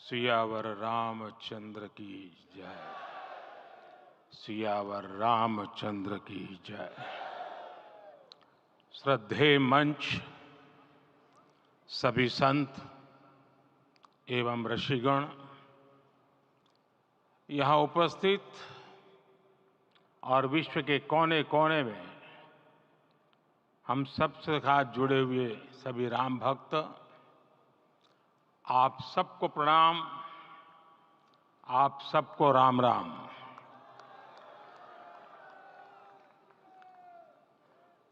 सियावर रामचंद्र की जय। सियावर रामचंद्र की जय। श्रद्धेय मंच, सभी संत एवं ऋषिगण, यहाँ उपस्थित और विश्व के कोने कोने में हम सबसे साथ जुड़े हुए सभी राम भक्त, आप सबको प्रणाम, आप सबको राम राम।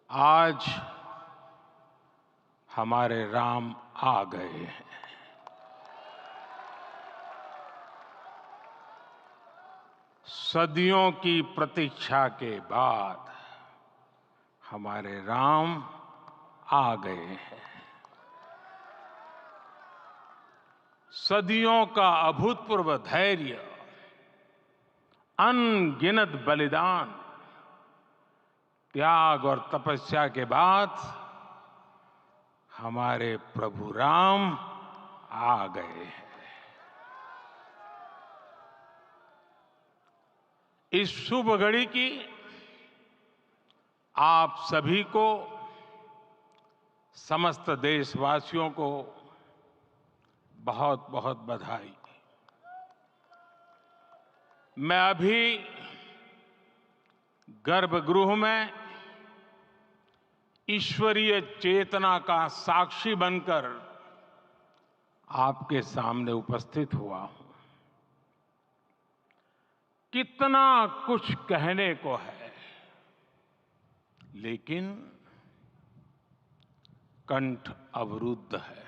आज हमारे राम आ गए हैं। सदियों की प्रतीक्षा के बाद हमारे राम आ गए हैं। सदियों का अभूतपूर्व धैर्य, अनगिनत बलिदान, त्याग और तपस्या के बाद हमारे प्रभु राम आ गए हैं। इस शुभ घड़ी की आप सभी को, समस्त देशवासियों को बहुत बहुत बधाई। मैं अभी गर्भगृह में ईश्वरीय चेतना का साक्षी बनकर आपके सामने उपस्थित हुआ हूं। कितना कुछ कहने को है, लेकिन कंठ अवरुद्ध है।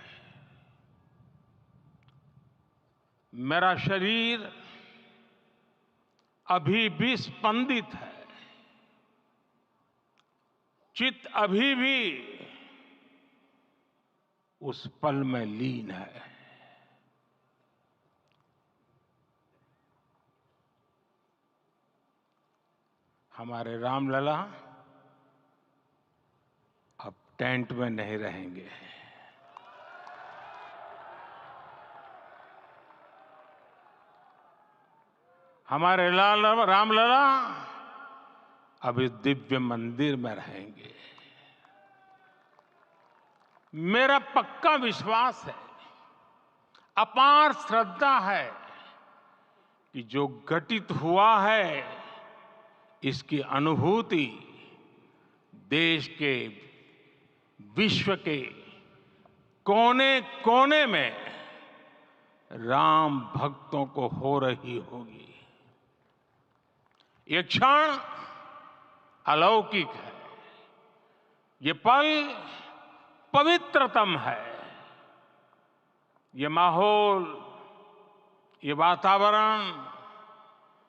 मेरा शरीर अभी भी स्पंदित है, चित्त अभी भी उस पल में लीन है। हमारे रामलला अब टेंट में नहीं रहेंगे। हमारे रामलला अब इस दिव्य मंदिर में रहेंगे। मेरा पक्का विश्वास है, अपार श्रद्धा है कि जो घटित हुआ है, इसकी अनुभूति देश के, विश्व के कोने कोने में राम भक्तों को हो रही होगी। ये क्षण अलौकिक है, ये पल पवित्रतम है। ये माहौल, ये वातावरण,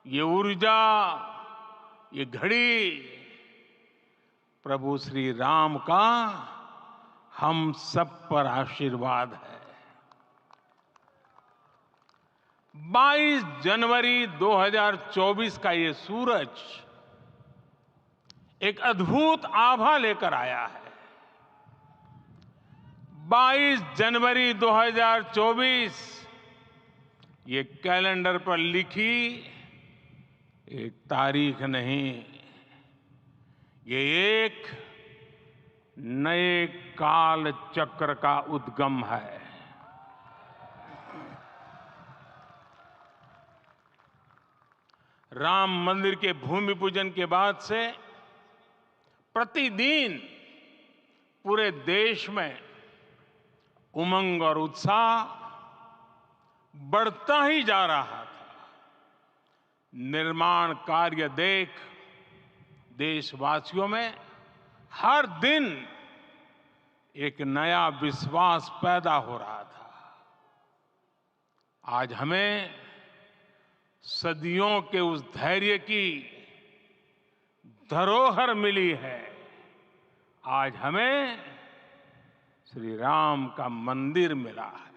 ये ऊर्जा, ये घड़ी प्रभु श्री राम का हम सब पर आशीर्वाद है। 22 जनवरी 2024 का ये सूरज एक अद्भुत आभा लेकर आया है। 22 जनवरी 2024 ये कैलेंडर पर लिखी एक तारीख नहीं, ये एक नए काल चक्र का उद्गम है। राम मंदिर के भूमि पूजन के बाद से प्रतिदिन पूरे देश में उमंग और उत्साह बढ़ता ही जा रहा था। निर्माण कार्य देख देशवासियों में हर दिन एक नया विश्वास पैदा हो रहा था। आज हमें सदियों के उस धैर्य की धरोहर मिली है। आज हमें श्री राम का मंदिर मिला है।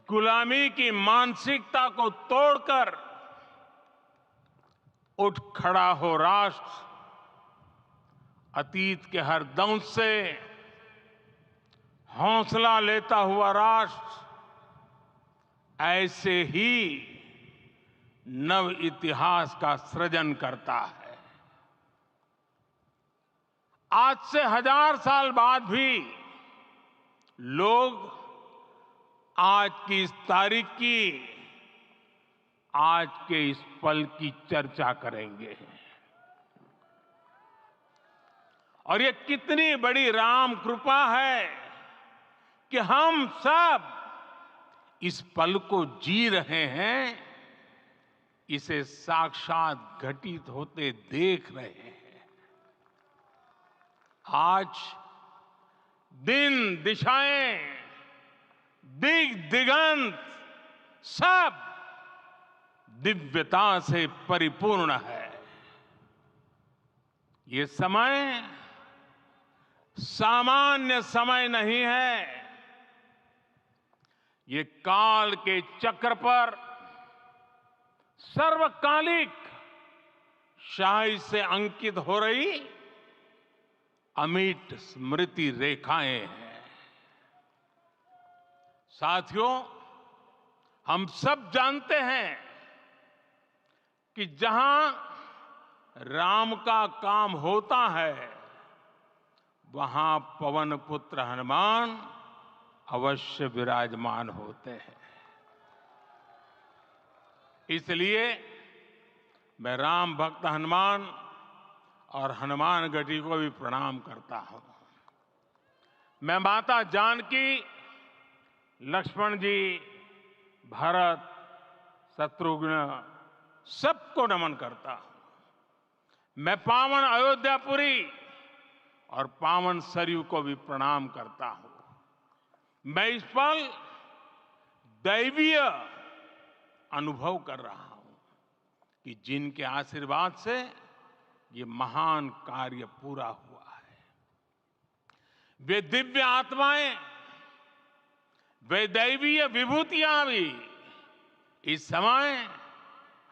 गुलामी की मानसिकता को तोड़कर उठ खड़ा हो राष्ट्र। अतीत के हर दंश से हौसला लेता हुआ राष्ट्र ऐसे ही नव इतिहास का सृजन करता है। आज से 1000 साल बाद भी लोग आज की इस तारीख की, आज के इस पल की चर्चा करेंगे। और ये कितनी बड़ी राम कृपा है कि हम सब इस पल को जी रहे हैं, इसे साक्षात घटित होते देख रहे हैं। आज दिन दिशाएं, दिग दिगंत सब दिव्यता से परिपूर्ण है। ये समय सामान्य समय नहीं है। ये काल के चक्र पर सर्वकालिक शाही से अंकित हो रही अमिट स्मृति रेखाएं हैं। साथियों, हम सब जानते हैं कि जहां राम का काम होता है, वहां पवन पुत्र हनुमान अवश्य विराजमान होते हैं। इसलिए मैं राम भक्त हनुमान और हनुमान गढ़ी को भी प्रणाम करता हूं। मैं माता जानकी, लक्ष्मण जी, भरत, शत्रुघ्न सबको नमन करता हूं। मैं पावन अयोध्यापुरी और पावन सरयू को भी प्रणाम करता हूं। मैं इस पल दैवीय अनुभव कर रहा हूं कि जिनके आशीर्वाद से ये महान कार्य पूरा हुआ है। वे दिव्य आत्माएं, वे दैवीय विभूतियां भी इस समय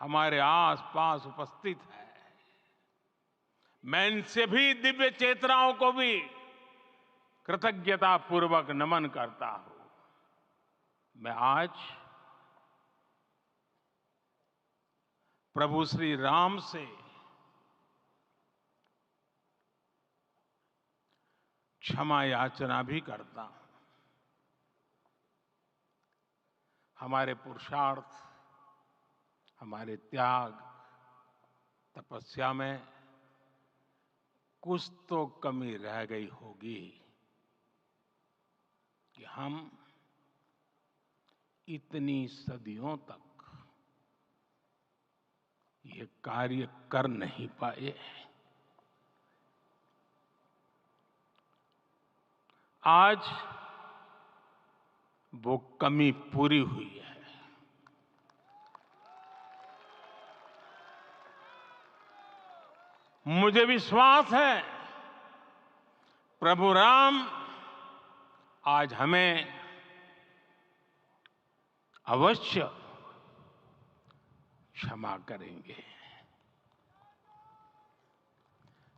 हमारे आसपास उपस्थित है। मैं इन सभी दिव्य चेतनाओं को भी कृतज्ञता पूर्वक नमन करता हूं। मैं आज प्रभु श्री राम से क्षमा याचना भी करता हूं। हमारे पुरुषार्थ, हमारे त्याग, तपस्या में कुछ तो कमी रह गई होगी कि हम इतनी सदियों तक ये कार्य कर नहीं पाए। आज वो कमी पूरी हुई है। मुझे विश्वास है प्रभु राम आज हमें अवश्य क्षमा करेंगे।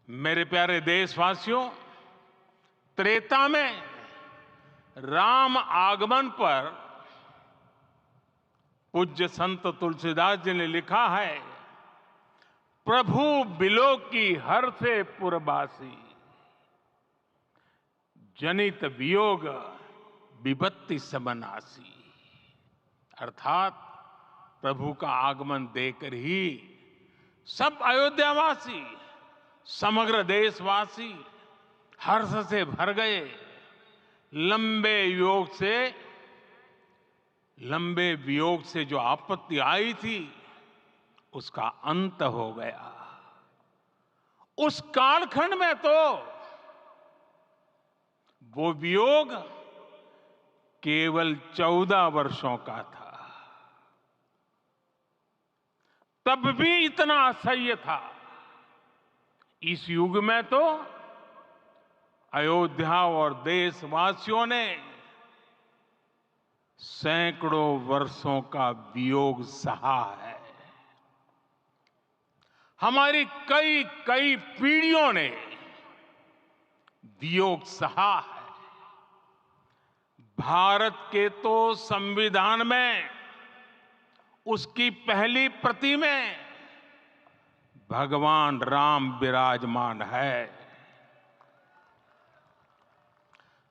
मेरे प्यारे देशवासियों, त्रेता में राम आगमन पर पूज्य संत तुलसीदास जी ने लिखा है, प्रभु बिलो की हर से पुरबासी, जनित वियोग विपत्ति समनासी। अर्थात प्रभु का आगमन देकर ही सब अयोध्यावासी, समग्र देशवासी हर्ष से भर गए। लंबे वियोग से जो आपत्ति आई थी, उसका अंत हो गया। उस कालखंड में तो वो वियोग केवल 14 वर्षों का था। तब भी इतना असह्य था। इस युग में तो अयोध्या और देशवासियों ने सैकड़ों वर्षों का वियोग सहा है। हमारी कई कई पीढ़ियों ने वियोग सहा है। भारत के तो संविधान में उसकी पहली प्रति में भगवान राम विराजमान है।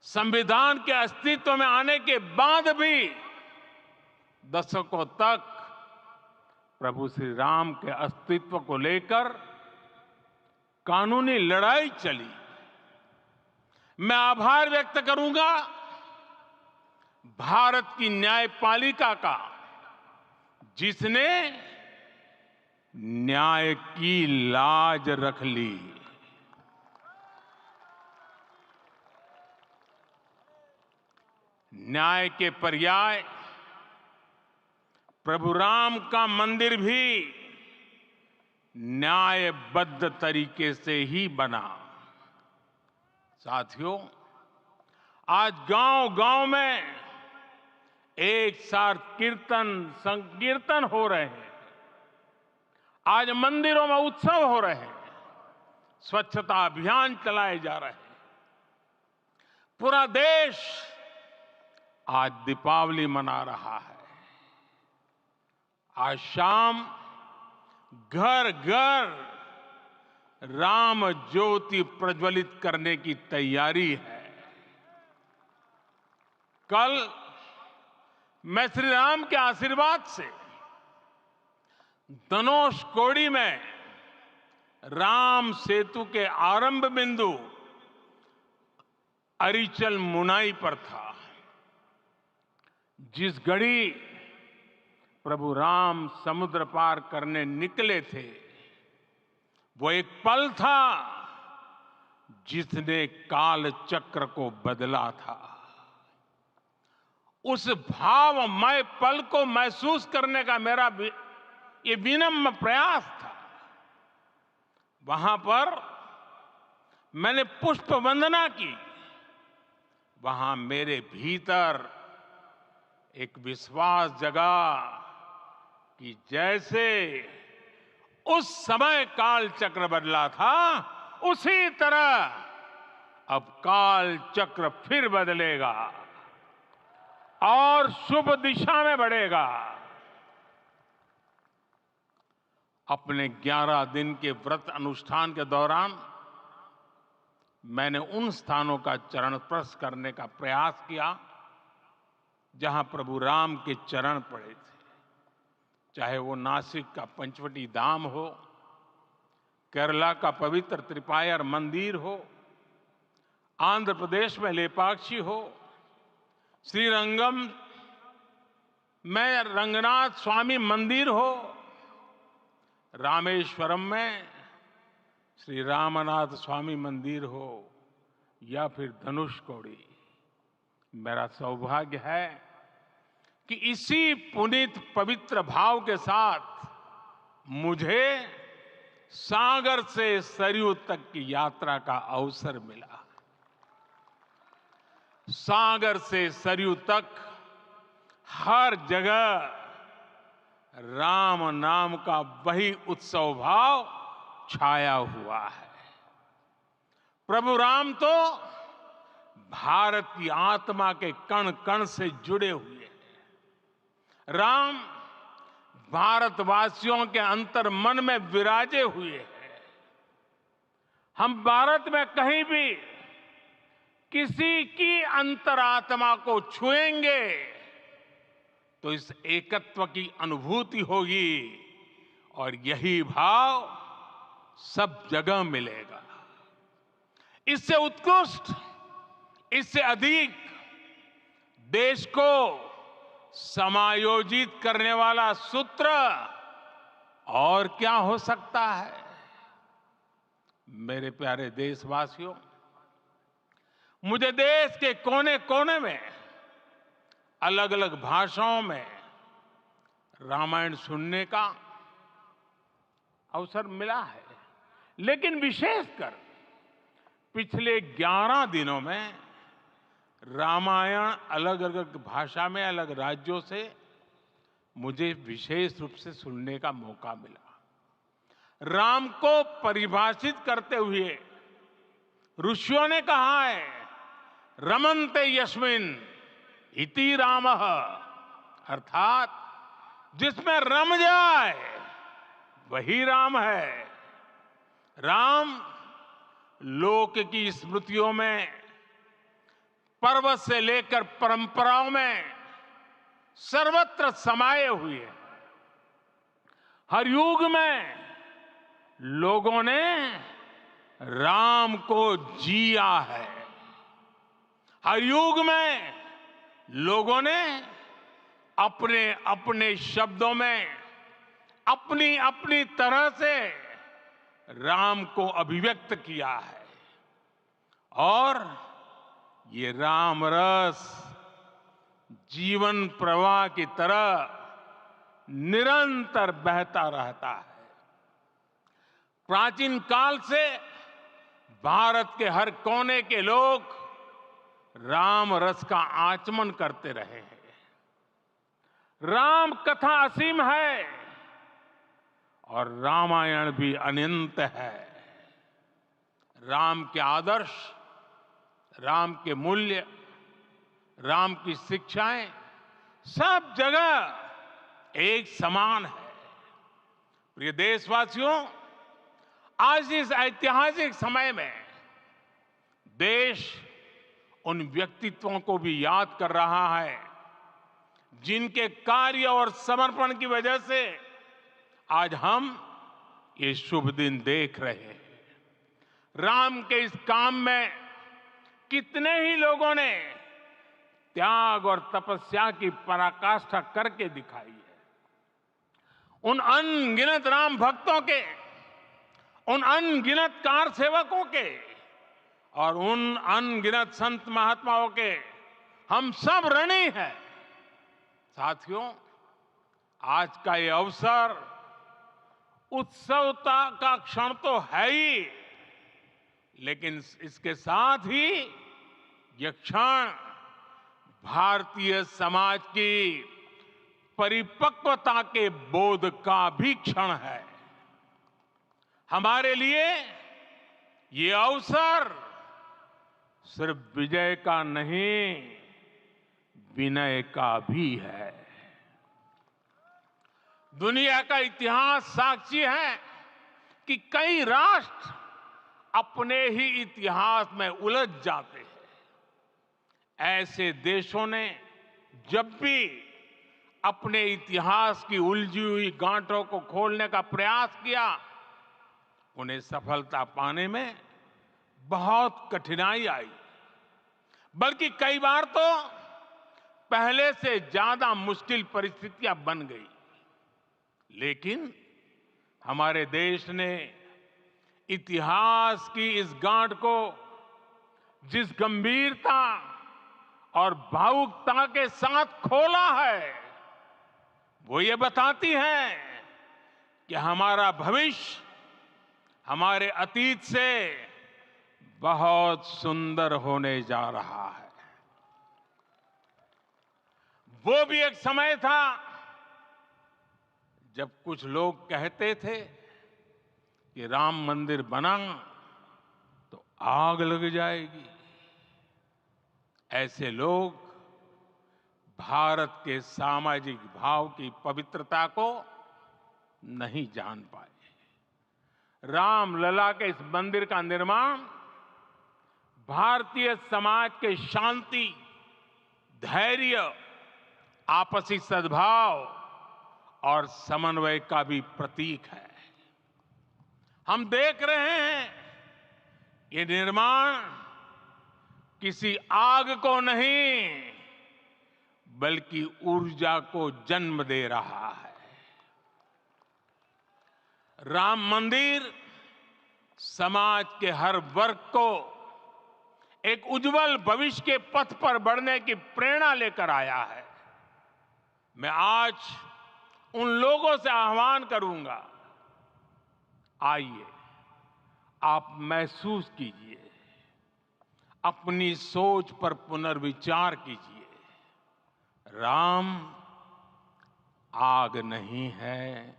संविधान के अस्तित्व में आने के बाद भी दशकों तक प्रभु श्री राम के अस्तित्व को लेकर कानूनी लड़ाई चली। मैं आभार व्यक्त करूंगा भारत की न्यायपालिका का, जिसने न्याय की लाज रख ली। न्याय के पर्याय प्रभु राम का मंदिर भी न्यायबद्ध तरीके से ही बना। साथियों, आज गांव-गांव में एक साथ कीर्तन संकीर्तन हो रहे हैं। आज मंदिरों में उत्सव हो रहे हैं, स्वच्छता अभियान चलाए जा रहे हैं। पूरा देश आज दीपावली मना रहा है। आज शाम घर घर राम ज्योति प्रज्वलित करने की तैयारी है। कल मैं श्री राम के आशीर्वाद से धनुषकोडी में राम सेतु के आरंभ बिंदु अरिचल मुनाई पर था। जिस घड़ी प्रभु राम समुद्र पार करने निकले थे, वो एक पल था जिसने काल चक्र को बदला था। उस भावमय पल को महसूस करने का मेरा ये विनम्र प्रयास था। वहां पर मैंने पुष्प वंदना की। वहां मेरे भीतर एक विश्वास जगा कि जैसे उस समय काल चक्र बदला था, उसी तरह अब काल चक्र फिर बदलेगा और शुभ दिशा में बढ़ेगा। अपने 11 दिन के व्रत अनुष्ठान के दौरान मैंने उन स्थानों का चरण स्पर्श करने का प्रयास किया जहां प्रभु राम के चरण पड़े थे। चाहे वो नासिक का पंचवटी धाम हो, केरला का पवित्र त्रिपायर मंदिर हो, आंध्र प्रदेश में लेपाक्षी हो, श्रीरंगम में रंगनाथ स्वामी मंदिर हो, रामेश्वरम में श्री रामनाथ स्वामी मंदिर हो, या फिर धनुषकोडी। मेरा सौभाग्य है कि इसी पुनीत पवित्र भाव के साथ मुझे सागर से सरयू तक की यात्रा का अवसर मिला। सागर से सरयू तक हर जगह राम नाम का वही उत्सव भाव छाया हुआ है। प्रभु राम तो भारत की आत्मा के कण कण से जुड़े हुए हैं। राम भारतवासियों के अंतर मन में विराजे हुए हैं। हम भारत में कहीं भी किसी की अंतरात्मा को छुएंगे तो इस एकत्व की अनुभूति होगी, और यही भाव सब जगह मिलेगा। इससे उत्कृष्ट, इससे अधिक देश को समायोजित करने वाला सूत्र और क्या हो सकता है। मेरे प्यारे देशवासियों, मुझे देश के कोने कोने में अलग अलग भाषाओं में रामायण सुनने का अवसर मिला है, लेकिन विशेषकर पिछले 11 दिनों में रामायण अलग अलग भाषा में अलग राज्यों से मुझे विशेष रूप से सुनने का मौका मिला। राम को परिभाषित करते हुए ऋषियों ने कहा है, रमन्ते यस्मिन् इति रामः, अर्थात जिसमें रम जाए वही राम है। राम लोक की स्मृतियों में, पर्वत से लेकर परंपराओं में सर्वत्र समाये हुए हैं। हर युग में लोगों ने राम को जिया है। हर युग में लोगों ने अपने अपने शब्दों में अपनी अपनी तरह से राम को अभिव्यक्त किया है। और ये राम रस जीवन प्रवाह की तरह निरंतर बहता रहता है। प्राचीन काल से भारत के हर कोने के लोग राम रस का आचमन करते रहे हैं। राम कथा असीम है और रामायण भी अनंत है। राम के आदर्श, राम के मूल्य, राम की शिक्षाएं सब जगह एक समान है। प्रिय देशवासियों, आज इस ऐतिहासिक समय में देश उन व्यक्तित्वों को भी याद कर रहा है जिनके कार्य और समर्पण की वजह से आज हम ये शुभ दिन देख रहे हैं। राम के इस काम में कितने ही लोगों ने त्याग और तपस्या की पराकाष्ठा करके दिखाई है। उन अनगिनत राम भक्तों के, उन अनगिनत कार सेवकों के और उन अनगिनत संत महात्माओं के हम सब ऋणी हैं। साथियों, आज का ये अवसर उत्सवता का क्षण तो है ही, लेकिन इसके साथ ही यह क्षण भारतीय समाज की परिपक्वता के बोध का भी क्षण है। हमारे लिए ये अवसर सिर्फ विजय का नहीं, विनय का भी है। दुनिया का इतिहास साक्षी है कि कई राष्ट्र अपने ही इतिहास में उलझ जाते हैं। ऐसे देशों ने जब भी अपने इतिहास की उलझी हुई गांठों को खोलने का प्रयास किया, उन्हें सफलता पाने में बहुत कठिनाई आई। बल्कि कई बार तो पहले से ज्यादा मुश्किल परिस्थितियां बन गई। लेकिन हमारे देश ने इतिहास की इस गांठ को जिस गंभीरता और भावुकता के साथ खोला है, वो ये बताती है कि हमारा भविष्य हमारे अतीत से बहुत सुंदर होने जा रहा है। वो भी एक समय था जब कुछ लोग कहते थे कि राम मंदिर बना तो आग लग जाएगी। ऐसे लोग भारत के सामाजिक भाव की पवित्रता को नहीं जान पाए। रामलला के इस मंदिर का निर्माण भारतीय समाज के शांति, धैर्य, आपसी सद्भाव और समन्वय का भी प्रतीक है। हम देख रहे हैं ये निर्माण किसी आग को नहीं, बल्कि ऊर्जा को जन्म दे रहा है। राम मंदिर समाज के हर वर्ग को एक उज्जवल भविष्य के पथ पर बढ़ने की प्रेरणा लेकर आया है। मैं आज उन लोगों से आह्वान करूंगा, आइए आप महसूस कीजिए, अपनी सोच पर पुनर्विचार कीजिए। राम आग नहीं है,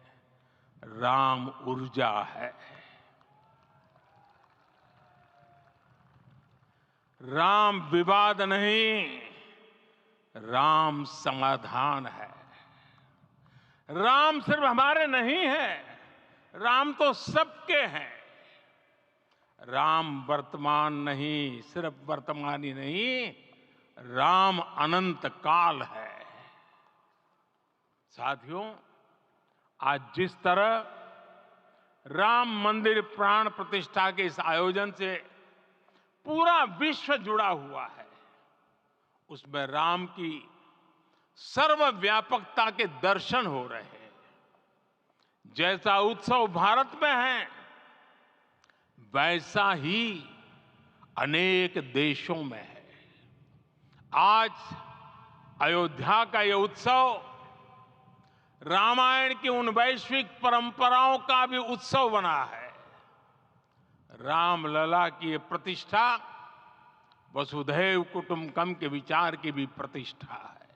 राम ऊर्जा है। राम विवाद नहीं, राम समाधान है। राम सिर्फ हमारे नहीं है, राम तो सबके हैं। राम वर्तमान नहीं, सिर्फ वर्तमान ही नहीं, राम अनंत काल है। साथियों, आज जिस तरह राम मंदिर प्राण प्रतिष्ठा के इस आयोजन से पूरा विश्व जुड़ा हुआ है, उसमें राम की सर्वव्यापकता के दर्शन हो रहे हैं। जैसा उत्सव भारत में है, वैसा ही अनेक देशों में है। आज अयोध्या का यह उत्सव रामायण की उन वैश्विक परंपराओं का भी उत्सव बना है। रामलला की ये प्रतिष्ठा वसुधैव कुटुंबकम के विचार की भी प्रतिष्ठा है।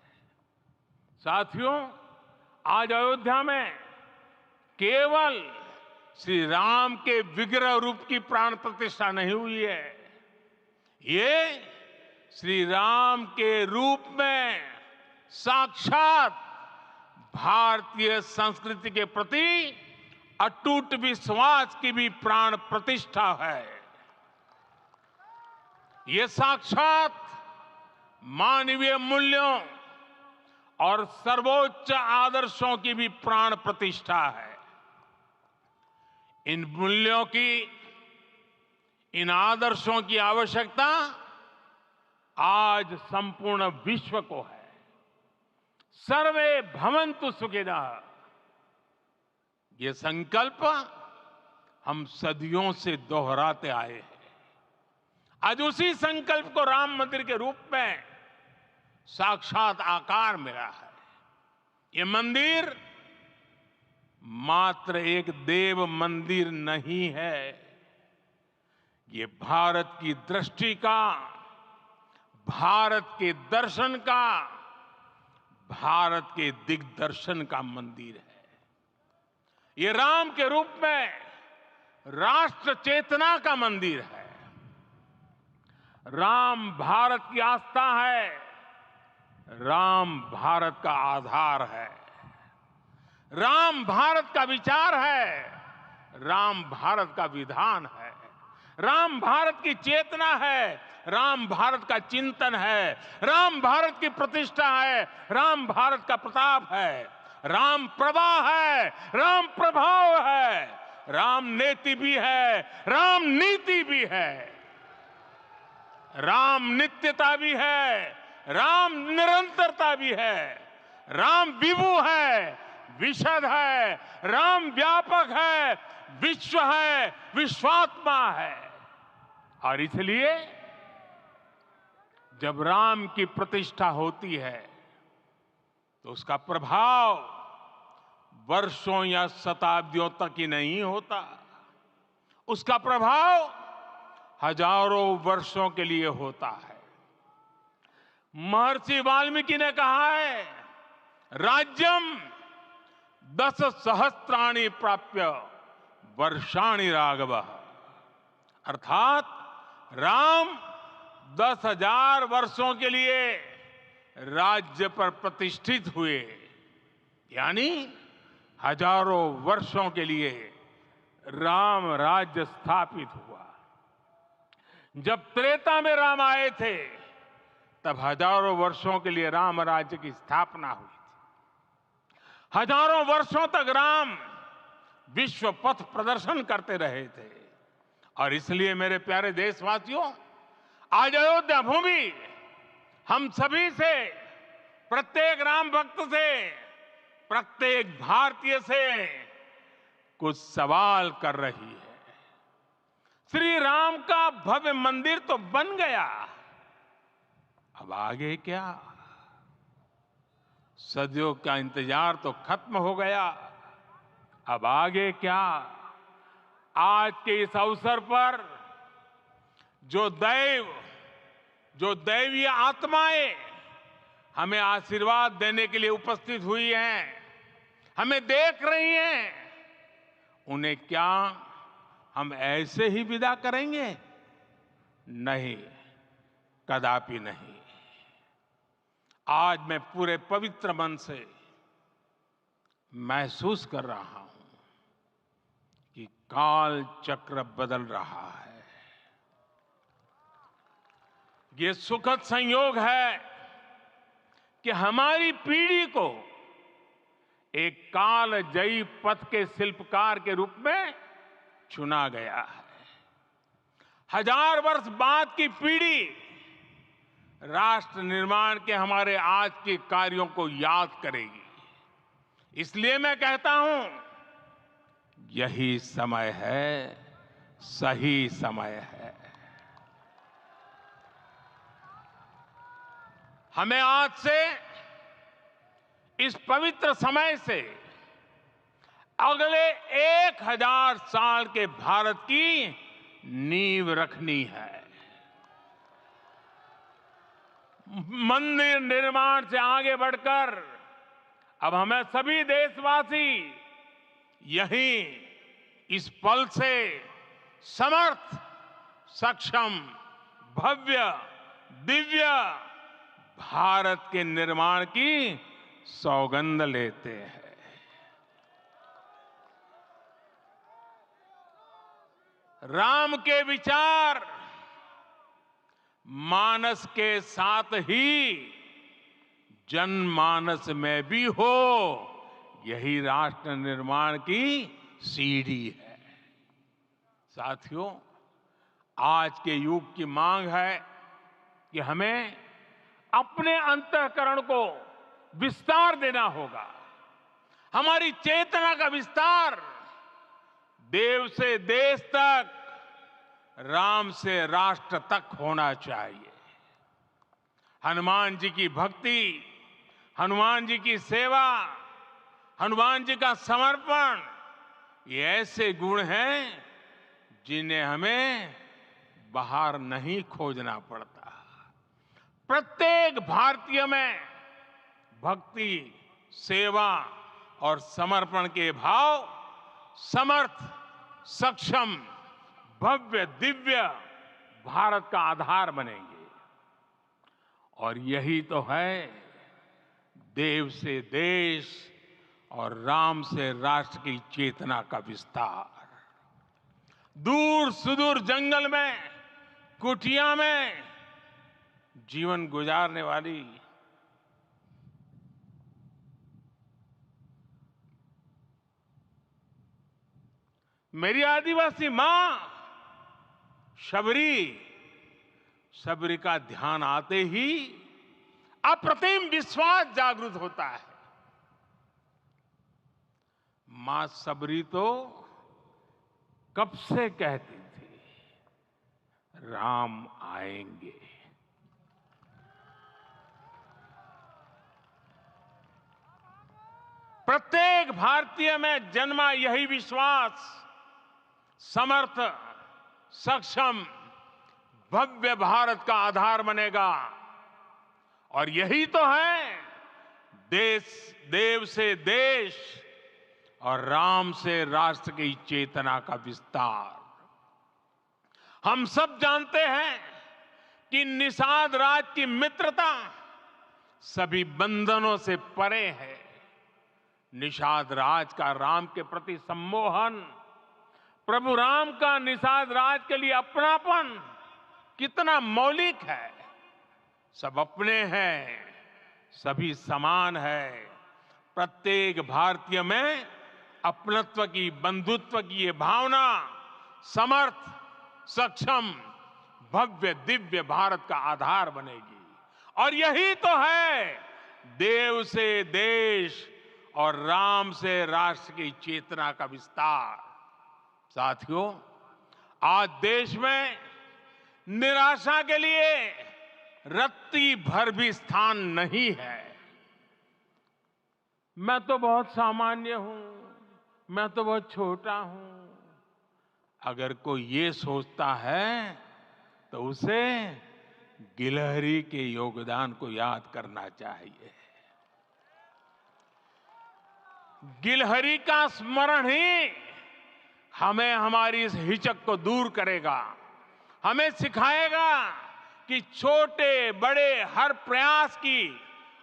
साथियों, आज अयोध्या में केवल श्री राम के विग्रह रूप की प्राण प्रतिष्ठा नहीं हुई है, ये श्री राम के रूप में साक्षात भारतीय संस्कृति के प्रति अटूट विश्वास की भी प्राण प्रतिष्ठा है। ये साक्षात मानवीय मूल्यों और सर्वोच्च आदर्शों की भी प्राण प्रतिष्ठा है। इन मूल्यों की, इन आदर्शों की आवश्यकता आज संपूर्ण विश्व को है। सर्वे भवन्तु सुखिनः, ये संकल्प हम सदियों से दोहराते आए हैं। आज उसी संकल्प को राम मंदिर के रूप में साक्षात आकार मिला है। ये मंदिर मात्र एक देव मंदिर नहीं है, ये भारत की दृष्टि का, भारत के दर्शन का, भारत के दिग्दर्शन का मंदिर है। ये राम के रूप में राष्ट्र चेतना का मंदिर है। राम भारत की आस्था है, राम भारत का आधार है, राम भारत का विचार है, राम भारत का विधान है, राम भारत की चेतना है, राम भारत का चिंतन है, राम भारत की प्रतिष्ठा है, राम भारत का प्रताप है, राम प्रवाह है, राम प्रभाव है, राम नेति भी है, राम नीति भी है, राम नित्यता भी है, राम निरंतरता भी है, राम विभु है, विशद है, राम व्यापक है, विश्व है, विश्वात्मा है। और इसलिए जब राम की प्रतिष्ठा होती है तो उसका प्रभाव वर्षों या शताब्दियों तक ही नहीं होता, उसका प्रभाव हजारों वर्षों के लिए होता है। महर्षि वाल्मीकि ने कहा है, राज्यम 10 सहस्त्राणि प्राप्य वर्षाणि राघव, अर्थात राम 10,000 वर्षों के लिए राज्य पर प्रतिष्ठित हुए, यानी हजारों वर्षों के लिए राम राज्य स्थापित हुआ। जब त्रेता में राम आए थे तब हजारों वर्षों के लिए राम राज्य की स्थापना हुई थी। हजारों वर्षों तक राम विश्व पथ प्रदर्शन करते रहे थे। और इसलिए मेरे प्यारे देशवासियों, आज अयोध्या भूमि हम सभी से, प्रत्येक राम भक्त से, प्रत्येक भारतीय से कुछ सवाल कर रही है। श्री राम का भव्य मंदिर तो बन गया, अब आगे क्या? सदियों का इंतजार तो खत्म हो गया, अब आगे क्या? आज के इस अवसर पर जो दैवीय आत्माएं हमें आशीर्वाद देने के लिए उपस्थित हुई हैं, हमें देख रही हैं, उन्हें क्या हम ऐसे ही विदा करेंगे? नहीं, कदापि नहीं। आज मैं पूरे पवित्र मन से महसूस कर रहा हूं कि काल चक्र बदल रहा है। ये सुखद संयोग है कि हमारी पीढ़ी को एक कालजयी पथ के शिल्पकार के रूप में चुना गया है। 1000 वर्ष बाद की पीढ़ी राष्ट्र निर्माण के हमारे आज के कार्यों को याद करेगी। इसलिए मैं कहता हूं, यही समय है, सही समय है। हमें आज से इस पवित्र समय से अगले 1000 साल के भारत की नींव रखनी है। मंदिर निर्माण से आगे बढ़कर अब हमें सभी देशवासी यही इस पल से समर्थ, सक्षम, भव्य, दिव्य भारत के निर्माण की सौगंध लेते हैं। राम के विचार मानस के साथ ही जनमानस में भी हो, यही राष्ट्र निर्माण की सीढ़ी है। साथियों, आज के युग की मांग है कि हमें अपने अंतःकरण को विस्तार देना होगा। हमारी चेतना का विस्तार देव से देश तक, राम से राष्ट्र तक होना चाहिए। हनुमान जी की भक्ति, हनुमान जी की सेवा, हनुमान जी का समर्पण, ये ऐसे गुण हैं जिन्हें हमें बाहर नहीं खोजना पड़ता। प्रत्येक भारतीय में भक्ति, सेवा और समर्पण के भाव समर्थ, सक्षम, भव्य, दिव्य भारत का आधार बनेंगे। और यही तो है देव से देश और राम से राष्ट्र की चेतना का विस्तार। दूर सुदूर जंगल में, कुटिया में जीवन गुजारने वाली मेरी आदिवासी मां शबरी का ध्यान आते ही अप्रतिम विश्वास जागृत होता है। मां शबरी तो कब से कहती थी, राम आएंगे। प्रत्येक भारतीय में जन्मा यही विश्वास समर्थ, सक्षम, भव्य भारत का आधार बनेगा। और यही तो है देव से देश और राम से राष्ट्र की चेतना का विस्तार। हम सब जानते हैं कि निषाद राज की मित्रता सभी बंधनों से परे है। निषाद राज का राम के प्रति सम्मोहन, प्रभु राम का निषाद राज के लिए अपनापन कितना मौलिक है। सब अपने हैं, सभी समान है। प्रत्येक भारतीय में अपनत्व की, बंधुत्व की ये भावना समर्थ, सक्षम, भव्य, दिव्य भारत का आधार बनेगी। और यही तो है देव से देश और राम से राष्ट्र की चेतना का विस्तार। साथियों, आज देश में निराशा के लिए रत्ती भर भी स्थान नहीं है। मैं तो बहुत सामान्य हूं, मैं तो बहुत छोटा हूं। अगर कोई ये सोचता है तो उसे गिलहरी के योगदान को याद करना चाहिए। गिलहरी का स्मरण ही हमें हमारी इस हिचक को दूर करेगा, हमें सिखाएगा कि छोटे बड़े हर प्रयास की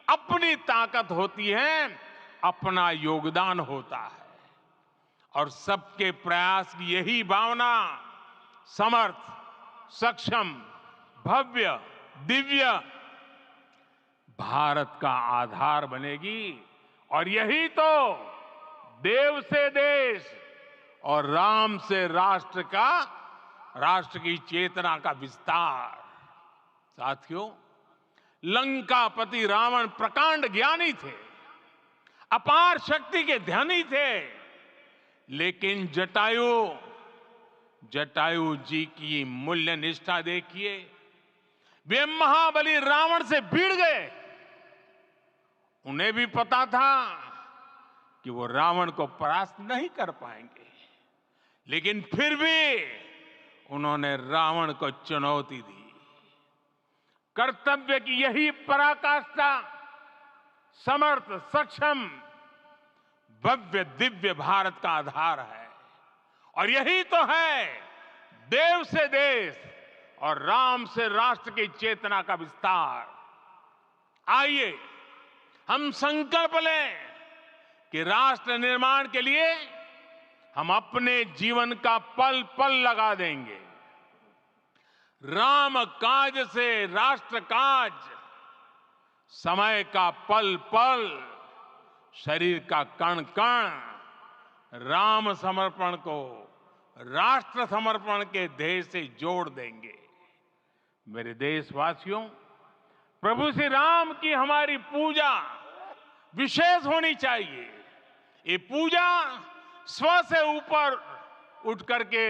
अपनी ताकत होती है, अपना योगदान होता है। और सबके प्रयास की यही भावना समर्थ, सक्षम, भव्य, दिव्य भारत का आधार बनेगी। और यही तो देव से देश और राम से राष्ट्र की चेतना का विस्तार। साथियों, लंकापति रावण प्रकांड ज्ञानी थे, अपार शक्ति के धनी थे, लेकिन जटायु जी की मूल्य निष्ठा देखिए। वे महाबली रावण से भिड़ गए। उन्हें भी पता था कि वो रावण को परास्त नहीं कर पाएंगे, लेकिन फिर भी उन्होंने रावण को चुनौती दी। कर्तव्य की यही पराकाष्ठा समर्थ, सक्षम, भव्य, दिव्य भारत का आधार है। और यही तो है देव से देश और राम से राष्ट्र की चेतना का विस्तार। आइए हम संकल्प लें कि राष्ट्र निर्माण के लिए हम अपने जीवन का पल पल लगा देंगे। राम काज से राष्ट्र काज, समय का पल पल, शरीर का कण कण राम समर्पण को राष्ट्र समर्पण के ध्येय से जोड़ देंगे। मेरे देशवासियों, प्रभु श्री राम की हमारी पूजा विशेष होनी चाहिए। ये पूजा स्व से ऊपर उठ करके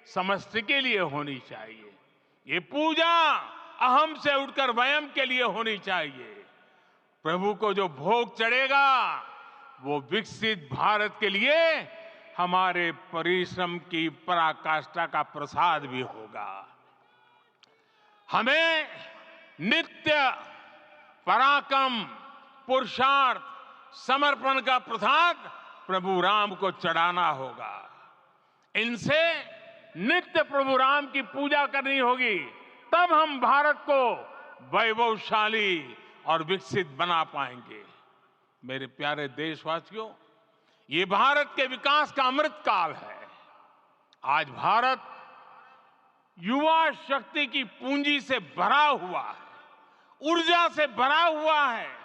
समष्टि के लिए होनी चाहिए। ये पूजा अहम से उठकर वयम के लिए होनी चाहिए। प्रभु को जो भोग चढ़ेगा वो विकसित भारत के लिए हमारे परिश्रम की पराकाष्ठा का प्रसाद भी होगा। हमें नित्य पराक्रम, पुरुषार्थ, समर्पण का प्रसाद प्रभु राम को चढ़ाना होगा। इनसे नित्य प्रभु राम की पूजा करनी होगी, तब हम भारत को वैभवशाली और विकसित बना पाएंगे। मेरे प्यारे देशवासियों, ये भारत के विकास का अमृत काल है। आज भारत युवा शक्ति की पूंजी से भरा हुआ है, ऊर्जा से भरा हुआ है।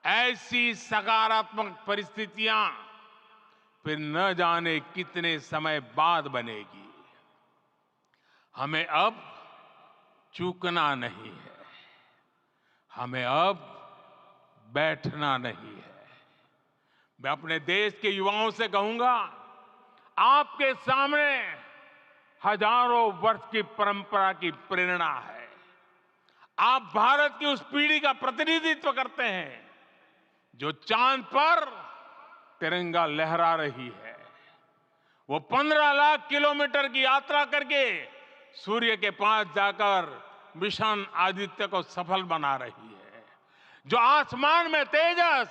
ऐसी सकारात्मक परिस्थितियां फिर न जाने कितने समय बाद बनेगी। हमें अब चूकना नहीं है, हमें अब बैठना नहीं है। मैं अपने देश के युवाओं से कहूंगा, आपके सामने हजारों वर्ष की परंपरा की प्रेरणा है। आप भारत की उस पीढ़ी का प्रतिनिधित्व करते हैं जो चांद पर तिरंगा लहरा रही है। वो 15 लाख किलोमीटर की यात्रा करके सूर्य के पास जाकर मिशन आदित्य को सफल बना रही है। जो आसमान में तेजस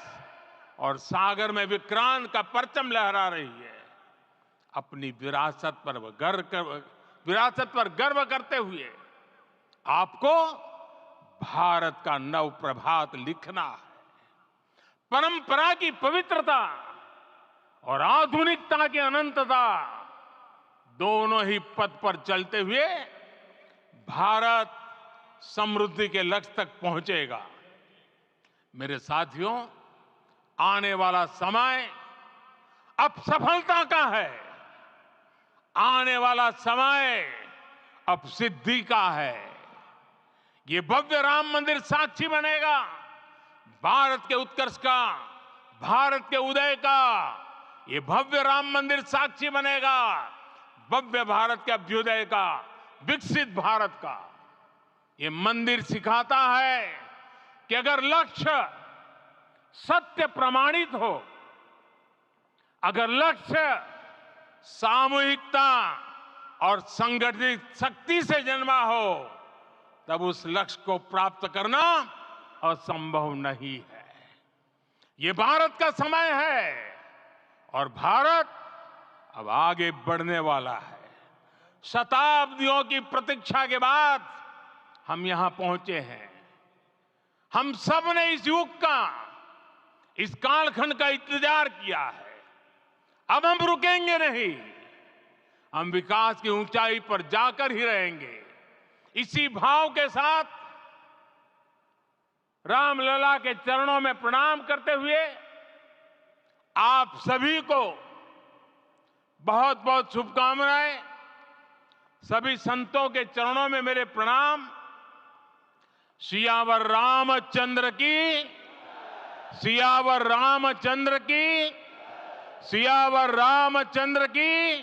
और सागर में विक्रांत का परचम लहरा रही है। अपनी विरासत पर गर्व करते हुए आपको भारत का नव प्रभात लिखना है। परंपरा की पवित्रता और आधुनिकता की अनंतता, दोनों ही पथ पर चलते हुए भारत समृद्धि के लक्ष्य तक पहुंचेगा। मेरे साथियों, आने वाला समय अब सफलता का है। आने वाला समय अब सिद्धि का है। ये भव्य राम मंदिर साक्षी बनेगा भारत के उत्कर्ष का, भारत के उदय का। ये भव्य राम मंदिर साक्षी बनेगा भव्य भारत के अभ्युदय का, विकसित भारत का। ये मंदिर सिखाता है कि अगर लक्ष्य सत्य प्रमाणित हो, अगर लक्ष्य सामूहिकता और संगठित शक्ति से जन्मा हो, तब उस लक्ष्य को प्राप्त करना असंभव नहीं है। ये भारत का समय है और भारत अब आगे बढ़ने वाला है। शताब्दियों की प्रतीक्षा के बाद हम यहां पहुंचे हैं। हम सब ने इस युग का, इस कालखंड का इंतजार किया है। अब हम रुकेंगे नहीं, हम विकास की ऊंचाई पर जाकर ही रहेंगे। इसी भाव के साथ रामलला के चरणों में प्रणाम करते हुए आप सभी को बहुत बहुत शुभकामनाएं। सभी संतों के चरणों में मेरे प्रणाम। सियावर रामचंद्र की, सियावर रामचंद्र की, सियावर रामचंद्र की।